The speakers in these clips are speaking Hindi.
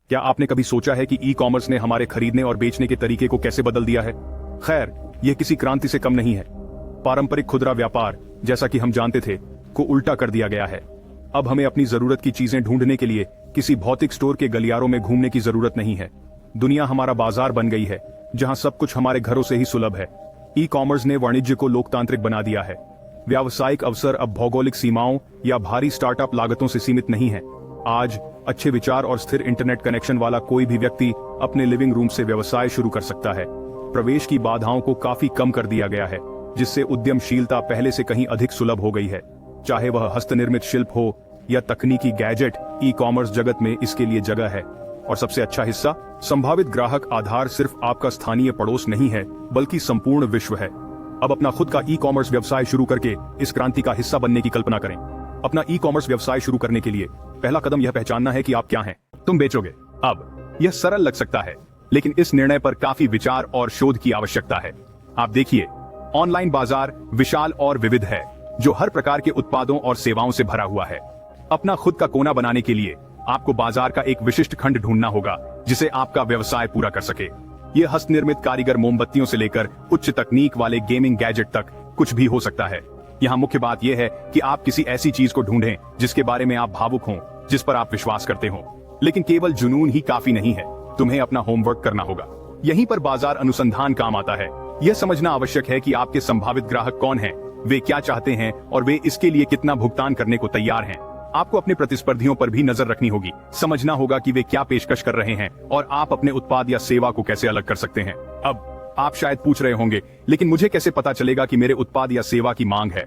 क्या आपने कभी सोचा है कि ई कॉमर्स ने हमारे खरीदने और बेचने के तरीके को कैसे बदल दिया है? खैर, यह किसी क्रांति से कम नहीं है। पारंपरिक खुदरा व्यापार, जैसा कि हम जानते थे, को उल्टा कर दिया गया है। अब हमें अपनी जरूरत की चीजें ढूंढने के लिए किसी भौतिक स्टोर के गलियारों में घूमने की जरूरत नहीं है। दुनिया हमारा बाजार बन गई है, जहां सब कुछ हमारे घरों से ही सुलभ है। ई कॉमर्स ने वाणिज्य को लोकतांत्रिक बना दिया है। व्यावसायिक अवसर अब भौगोलिक सीमाओं या भारी स्टार्टअप लागतों से सीमित नहीं है। आज अच्छे विचार और स्थिर इंटरनेट कनेक्शन वाला कोई भी व्यक्ति अपने लिविंग रूम से व्यवसाय शुरू कर सकता है। प्रवेश की बाधाओं को काफी कम कर दिया गया है, जिससे उद्यमशीलता पहले से कहीं अधिक सुलभ हो गई है। चाहे वह हस्तनिर्मित शिल्प हो या तकनीकी गैजेट, ई कॉमर्स जगत में इसके लिए जगह है। और सबसे अच्छा हिस्सा, संभावित ग्राहक आधार सिर्फ आपका स्थानीय पड़ोस नहीं है, बल्कि संपूर्ण विश्व है। अब अपना खुद का ई कॉमर्स व्यवसाय शुरू करके इस क्रांति का हिस्सा बनने की कल्पना करें। अपना ई कॉमर्स व्यवसाय शुरू करने के लिए पहला कदम यह पहचानना है कि आप क्या हैं। तुम बेचोगे। अब यह सरल लग सकता है, लेकिन इस निर्णय पर काफी विचार और शोध की आवश्यकता है। आप देखिए, ऑनलाइन बाजार विशाल और विविध है, जो हर प्रकार के उत्पादों और सेवाओं से भरा हुआ है। अपना खुद का कोना बनाने के लिए आपको बाजार का एक विशिष्ट खंड ढूंढना होगा, जिसे आपका व्यवसाय पूरा कर सके। यह हस्तनिर्मित कारीगर मोमबत्तियों से लेकर उच्च तकनीक वाले गेमिंग गैजेट तक कुछ भी हो सकता है। यहाँ मुख्य बात यह है कि आप किसी ऐसी चीज को ढूंढें जिसके बारे में आप भावुक हों, जिस पर आप विश्वास करते हो। लेकिन केवल जुनून ही काफी नहीं है, तुम्हें अपना होमवर्क करना होगा। यहीं पर बाजार अनुसंधान काम आता है। यह समझना आवश्यक है कि आपके संभावित ग्राहक कौन हैं, वे क्या चाहते हैं और वे इसके लिए कितना भुगतान करने को तैयार हैं। आपको अपने प्रतिस्पर्धियों पर भी नजर रखनी होगी, समझना होगा कि वे क्या पेशकश कर रहे हैं और आप अपने उत्पाद या सेवा को कैसे अलग कर सकते हैं। अब आप शायद पूछ रहे होंगे, लेकिन मुझे कैसे पता चलेगा कि मेरे उत्पाद या सेवा की मांग है?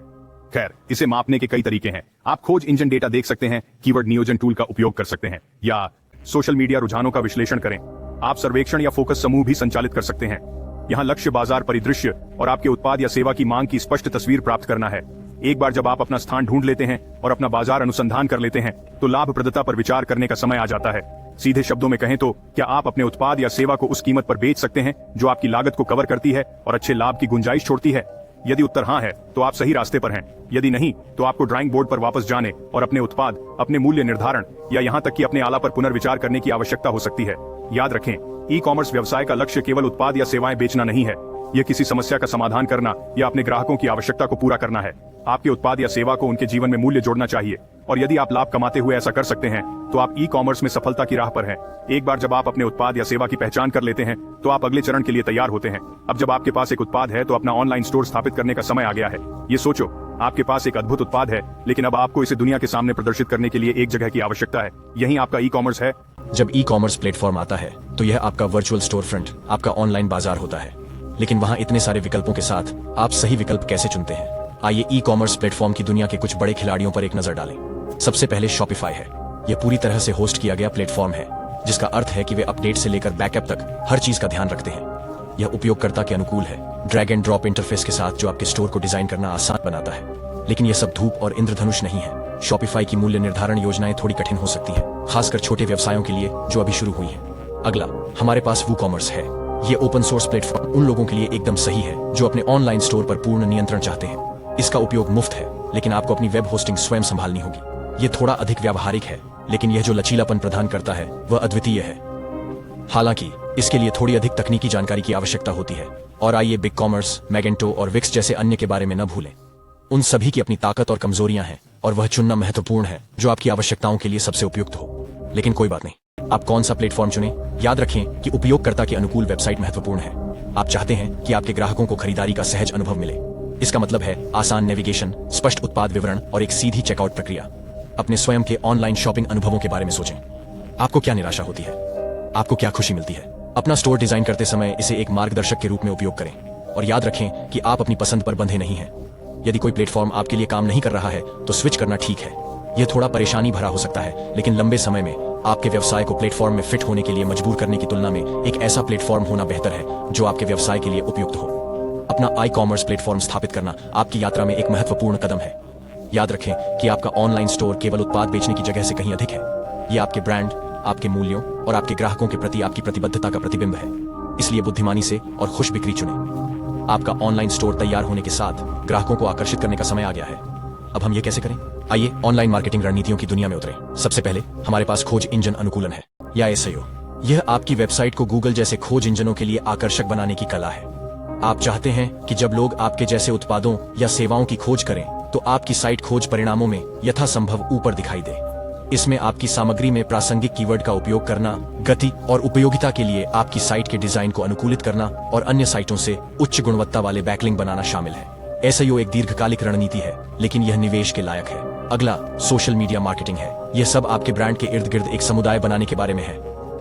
खैर, इसे मापने के कई तरीके हैं। आप खोज इंजन डेटा देख सकते हैं, कीवर्ड नियोजन टूल का उपयोग कर सकते हैं, या सोशल मीडिया रुझानों का विश्लेषण करें। आप सर्वेक्षण या फोकस समूह भी संचालित कर सकते हैं। यहाँ लक्ष्य बाजार परिदृश्य और आपके उत्पाद या सेवा की मांग की स्पष्ट तस्वीर प्राप्त करना है। एक बार जब आप अपना स्थान ढूंढ लेते हैं और अपना बाजार अनुसंधान कर लेते हैं, तो लाभप्रदता पर विचार करने का समय आ जाता है। सीधे शब्दों में कहें तो, क्या आप अपने उत्पाद या सेवा को उस कीमत पर बेच सकते हैं जो आपकी लागत को कवर करती है और अच्छे लाभ की गुंजाइश छोड़ती है? यदि उत्तर हाँ है, तो आप सही रास्ते पर हैं। यदि नहीं, तो आपको ड्राइंग बोर्ड पर वापस जाने और अपने उत्पाद, अपने मूल्य निर्धारण या यहाँ तक कि अपने आला पर पुनर्विचार करने की आवश्यकता हो सकती है। याद रखें, ई कॉमर्स व्यवसाय का लक्ष्य केवल उत्पाद या सेवाएं बेचना नहीं है। यह किसी समस्या का समाधान करना या अपने ग्राहकों की आवश्यकता को पूरा करना है। आपके उत्पाद या सेवा को उनके जीवन में मूल्य जोड़ना चाहिए, और यदि आप लाभ कमाते हुए ऐसा कर सकते हैं, तो आप ई कॉमर्स में सफलता की राह पर हैं। एक बार जब आप अपने उत्पाद या सेवा की पहचान कर लेते हैं, तो आप अगले चरण के लिए तैयार होते हैं। अब जब आपके पास एक उत्पाद है, तो अपना ऑनलाइन स्टोर स्थापित करने का समय आ गया है। ये सोचो, आपके पास एक अद्भुत उत्पाद है, लेकिन अब आपको इसे दुनिया के सामने प्रदर्शित करने के लिए एक जगह की आवश्यकता है। यही आपका ई कॉमर्स है। जब ई कॉमर्स प्लेटफॉर्म आता है, तो यह आपका वर्चुअल स्टोर फ्रंट, आपका ऑनलाइन बाजार होता है। लेकिन वहाँ इतने सारे विकल्पों के साथ आप सही विकल्प कैसे चुनते हैं? आइए ई कॉमर्स प्लेटफॉर्म की दुनिया के कुछ बड़े खिलाड़ियों पर एक नजर डालें। सबसे पहले शॉपिफाई है। यह पूरी तरह से होस्ट किया गया प्लेटफॉर्म है, जिसका अर्थ है कि वे अपडेट से लेकर बैकअप तक हर चीज का ध्यान रखते हैं। यह उपयोगकर्ता के अनुकूल है, ड्रैग एंड ड्रॉप इंटरफेस के साथ, जो आपके स्टोर को डिजाइन करना आसान बनाता है। लेकिन यह सब धूप और इंद्रधनुष नहीं है। शॉपिफाई की मूल्य निर्धारण योजनाएं थोड़ी कठिन हो सकती है, खासकर छोटे व्यवसायों के लिए जो अभी शुरू हुई हैं। अगला, हमारे पास वूकॉमर्स है। ये ओपन सोर्स प्लेटफॉर्म उन लोगों के लिए एकदम सही है जो अपने ऑनलाइन स्टोर पर पूर्ण नियंत्रण चाहते हैं। इसका उपयोग मुफ्त है, लेकिन आपको अपनी वेब होस्टिंग स्वयं संभालनी होगी। ये थोड़ा अधिक व्यावहारिक है, लेकिन यह जो लचीलापन प्रदान करता है वह अद्वितीय है। हालांकि इसके लिए थोड़ी अधिक तकनीकी जानकारी की आवश्यकता होती है। और आइए बिग कॉमर्स, मैगेंटो और विक्स जैसे अन्य के बारे में न भूलें। उन सभी की अपनी ताकत और कमजोरियां हैं, और वह चुनना महत्वपूर्ण है जो आपकी आवश्यकताओं के लिए सबसे उपयुक्त हो। लेकिन कोई बात नहीं, आप कौन सा प्लेटफॉर्म चुनें, याद रखें कि उपयोगकर्ता के अनुकूल वेबसाइट महत्वपूर्ण है। आप चाहते हैं कि आपके ग्राहकों को खरीदारी का सहज अनुभव मिले। इसका मतलब है आसान नेविगेशन, स्पष्ट उत्पाद विवरण और एक सीधी चेकआउट प्रक्रिया। अपने स्वयं के ऑनलाइन शॉपिंग अनुभवों के बारे में सोचें। आपको क्या निराशा होती है? आपको क्या खुशी मिलती है? अपना स्टोर डिजाइन करते समय इसे एक मार्गदर्शक के रूप में उपयोग करें, और याद रखें कि आप अपनी पसंद पर बंधे नहीं हैं। यदि कोई प्लेटफॉर्म आपके लिए काम नहीं कर रहा है, तो स्विच करना ठीक है। यह थोड़ा परेशानी भरा हो सकता है, लेकिन लंबे समय में आपके व्यवसाय को प्लेटफॉर्म में फिट होने के लिए मजबूर करने की तुलना में एक ऐसा प्लेटफॉर्म होना बेहतर है जो आपके व्यवसाय के लिए उपयुक्त हो। अपना ई कॉमर्स प्लेटफॉर्म स्थापित करना आपकी यात्रा में एक महत्वपूर्ण कदम है। याद रखें कि आपका ऑनलाइन स्टोर केवल उत्पाद बेचने की जगह से कहीं अधिक है। यह आपके ब्रांड, आपके मूल्यों और आपके ग्राहकों के प्रति आपकी प्रतिबद्धता का प्रतिबिंब है। इसलिए बुद्धिमानी से और खुश बिक्री चुनें। आपका ऑनलाइन स्टोर तैयार होने के साथ ग्राहकों को आकर्षित करने का समय आ गया है। अब हम ये कैसे करें? आइए ऑनलाइन मार्केटिंग रणनीतियों की दुनिया में उतरें। सबसे पहले हमारे पास खोज इंजन अनुकूलन है। या एसईओ। यह आपकी वेबसाइट को गूगल जैसे खोज इंजनों के लिए आकर्षक बनाने की कला है। आप चाहते हैं कि जब लोग आपके जैसे उत्पादों या सेवाओं की खोज करें तो आपकी साइट खोज परिणामों में यथासंभव ऊपर दिखाई दे। इसमें आपकी सामग्री में प्रासंगिक कीवर्ड का उपयोग करना, गति और उपयोगिता के लिए आपकी साइट के डिजाइन को अनुकूलित करना और अन्य साइटों से उच्च गुणवत्ता वाले बैकलिंक बनाना शामिल है। एसईओ एक दीर्घकालिक रणनीति है, लेकिन यह निवेश के लायक है। अगला सोशल मीडिया मार्केटिंग है। यह सब आपके ब्रांड के इर्द गिर्द एक समुदाय बनाने के बारे में है।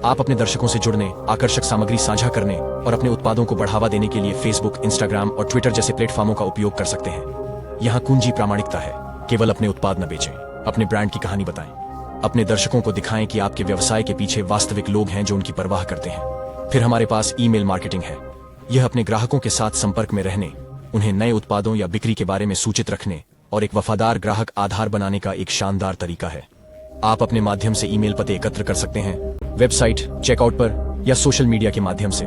आप अपने दर्शकों से जुड़ने, आकर्षक सामग्री साझा करने और अपने उत्पादों को बढ़ावा देने के लिए फेसबुक, इंस्टाग्राम और ट्विटर जैसे प्लेटफॉर्मों का उपयोग कर सकते हैं। यहाँ कुंजी प्रामाणिकता है। केवल अपने उत्पाद न बेचें, अपने ब्रांड की कहानी बताएं। अपने दर्शकों को दिखाएं कि आपके व्यवसाय के पीछे वास्तविक लोग हैं जो उनकी परवाह करते हैं। फिर हमारे पास ईमेल मार्केटिंग है। यह अपने ग्राहकों के साथ संपर्क में रहने, उन्हें नए उत्पादों या बिक्री के बारे में सूचित रखने और एक वफादार ग्राहक आधार बनाने का एक शानदार तरीका है। आप अपने माध्यम से ईमेल पते एकत्र कर सकते हैं, वेबसाइट, चेकआउट पर या सोशल मीडिया के माध्यम से।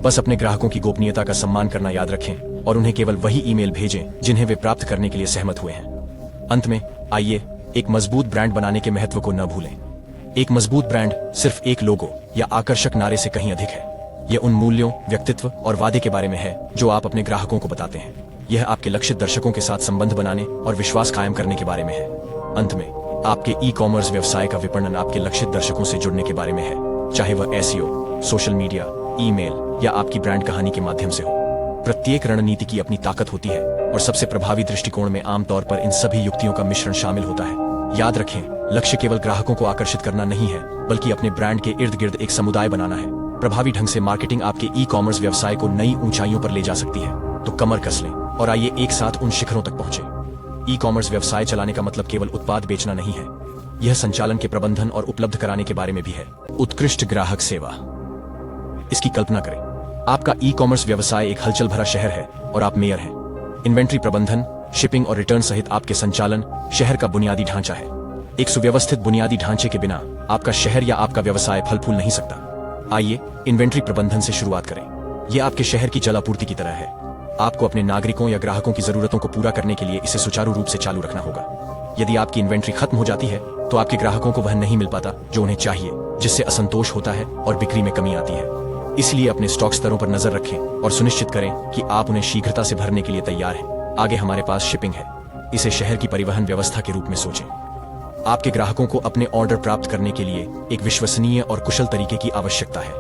बस अपने ग्राहकों की गोपनीयता का सम्मान करना याद रखें और उन्हें केवल वही ईमेल भेजें जिन्हें वे प्राप्त करने के लिए सहमत हुए हैं। अंत में आइए एक मजबूत ब्रांड बनाने के महत्व को न भूलें। एक मजबूत ब्रांड सिर्फ एक लोगो या आकर्षक नारे से कहीं अधिक है। यह उन मूल्यों, व्यक्तित्व और वादे के बारे में है जो आप अपने ग्राहकों को बताते हैं। यह आपके लक्षित दर्शकों के साथ संबंध बनाने और विश्वास कायम करने के बारे में है। अंत में आपके ई कॉमर्स व्यवसाय का विपणन आपके लक्षित दर्शकों से जुड़ने के बारे में है, चाहे वह एसईओ, सोशल मीडिया, ईमेल या आपकी ब्रांड कहानी के माध्यम से हो। प्रत्येक रणनीति की अपनी ताकत होती है और सबसे प्रभावी दृष्टिकोण में आमतौर पर इन सभी युक्तियों का मिश्रण शामिल होता है। याद रखें, लक्ष्य केवल ग्राहकों को आकर्षित करना नहीं है, बल्कि अपने ब्रांड के इर्द गिर्द एक समुदाय बनाना है। प्रभावी ढंग से मार्केटिंग आपके ई कॉमर्स व्यवसाय को नई ऊंचाइयों पर ले जा सकती है। तो कमर कस लें और आइए एक साथ उन शिखरों तक पहुंचे। ई कॉमर्स व्यवसाय चलाने का मतलब केवल उत्पाद बेचना नहीं है, यह संचालन के प्रबंधन और उपलब्ध कराने के बारे में भी है। उत्कृष्ट ग्राहक सेवा। इसकी कल्पना करें, आपका ई कॉमर्स व्यवसाय एक हलचल भरा शहर है और आप मेयर हैं। इन्वेंट्री प्रबंधन, शिपिंग और रिटर्न सहित आपके संचालन शहर का बुनियादी ढांचा है। एक सुव्यवस्थित बुनियादी ढांचे के बिना आपका शहर या आपका व्यवसाय फल फूल नहीं सकता। आइए इन्वेंट्री प्रबंधन से शुरुआत करें। यह आपके शहर की जलापूर्ति की तरह है। आपको अपने नागरिकों या ग्राहकों की जरूरतों को पूरा करने के लिए इसे सुचारू रूप से चालू रखना होगा। यदि आपकी इन्वेंट्री खत्म हो जाती है तो आपके ग्राहकों को वह नहीं मिल पाता जो उन्हें चाहिए, जिससे असंतोष होता है और बिक्री में कमी आती है। इसलिए अपने स्टॉक स्तरों पर नजर रखें और सुनिश्चित करें कि आप उन्हें शीघ्रता से भरने के लिए तैयार हैं। आगे हमारे पास शिपिंग है। इसे शहर की परिवहन व्यवस्था के रूप में सोचें। आपके ग्राहकों को अपने ऑर्डर प्राप्त करने के लिए एक विश्वसनीय और कुशल तरीके की आवश्यकता है।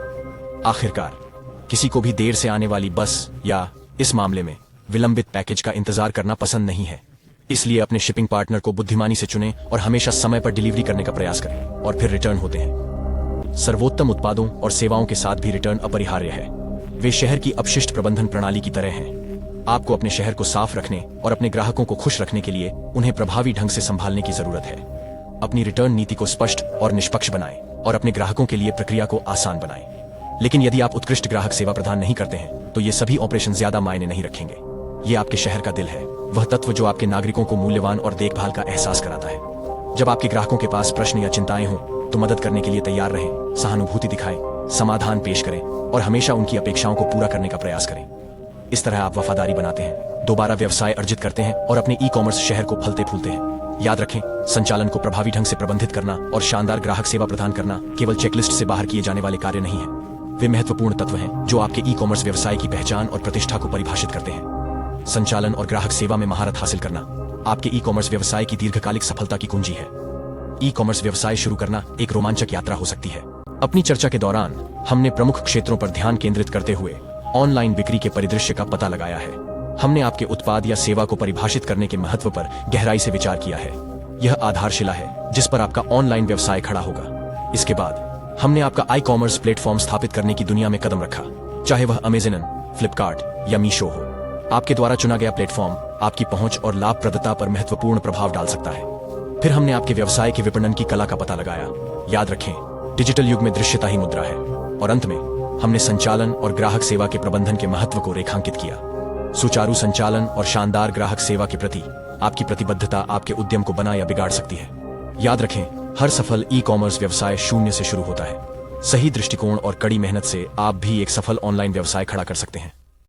आखिरकार, किसी को भी देर से आने वाली बस या इस मामले में विलंबित पैकेज का इंतजार करना पसंद नहीं है। इसलिए अपने शिपिंग पार्टनर को बुद्धिमानी से चुनें और हमेशा समय पर डिलीवरी करने का प्रयास करें। और फिर रिटर्न होते हैं। सर्वोत्तम उत्पादों और सेवाओं के साथ भी रिटर्न अपरिहार्य है। वे शहर की अपशिष्ट प्रबंधन प्रणाली की तरह हैं। आपको अपने शहर को साफ रखने और अपने ग्राहकों को खुश रखने के लिए उन्हें प्रभावी ढंग से संभालने की जरूरत है। अपनी रिटर्न नीति को स्पष्ट और निष्पक्ष बनाएं और अपने ग्राहकों के लिए प्रक्रिया को आसान बनाएं। लेकिन यदि आप उत्कृष्ट ग्राहक सेवा प्रदान नहीं करते हैं तो ये सभी ऑपरेशन ज्यादा मायने नहीं रखेंगे। ये आपके शहर का दिल है, वह तत्व जो आपके नागरिकों को मूल्यवान और देखभाल का एहसास कराता है। जब आपके ग्राहकों के पास प्रश्न या चिंताएं हों तो मदद करने के लिए तैयार रहें, सहानुभूति दिखाएं, समाधान पेश करें और हमेशा उनकी अपेक्षाओं को पूरा करने का प्रयास करें। इस तरह आप वफादारी बनाते हैं, दोबारा व्यवसाय अर्जित करते हैं और अपने ई कॉमर्स शहर को फलते फूलते हैं। याद रखें, संचालन को प्रभावी ढंग से प्रबंधित करना और शानदार ग्राहक सेवा प्रदान करना केवल चेकलिस्ट से बाहर किए जाने वाले कार्य नहीं है। वे महत्वपूर्ण तत्व हैं जो आपके ई कॉमर्स व्यवसाय की पहचान और प्रतिष्ठा को परिभाषित करते हैं। संचालन और ग्राहक सेवा में महारत हासिल करना आपके ई कॉमर्स व्यवसाय की दीर्घकालिक सफलता की कुंजी है। ई कॉमर्स व्यवसाय शुरू करना एक रोमांचक यात्रा हो सकती है। अपनी चर्चा के दौरान हमने प्रमुख क्षेत्रों पर ध्यान केंद्रित करते हुए ऑनलाइन बिक्री के परिदृश्य का पता लगाया है। हमने आपके उत्पाद या सेवा को परिभाषित करने के महत्व पर गहराई से विचार किया है। यह आधारशिला है जिस पर आपका ऑनलाइन व्यवसाय खड़ा होगा। इसके बाद हमने आपका ई कॉमर्स प्लेटफॉर्म स्थापित करने की दुनिया में कदम रखा, चाहे वह अमेज़न, फ्लिपकार्ट या मीशो हो। आपके द्वारा चुना गया प्लेटफॉर्म आपकी पहुंच और लाभप्रदता पर महत्वपूर्ण प्रभाव डाल सकता है। फिर हमने आपके व्यवसाय के विपणन की कला का पता लगाया। याद रखें, डिजिटल युग में दृश्यता ही मुद्रा है। और अंत में हमने संचालन और ग्राहक सेवा के प्रबंधन के महत्व को रेखांकित किया। सुचारू संचालन और शानदार ग्राहक सेवा के प्रति आपकी प्रतिबद्धता आपके उद्यम को बना या बिगाड़ सकती है। याद रखें, हर सफल ई कॉमर्स व्यवसाय शून्य से शुरू होता है। सही दृष्टिकोण और कड़ी मेहनत से आप भी एक सफल ऑनलाइन व्यवसाय खड़ा कर सकते हैं।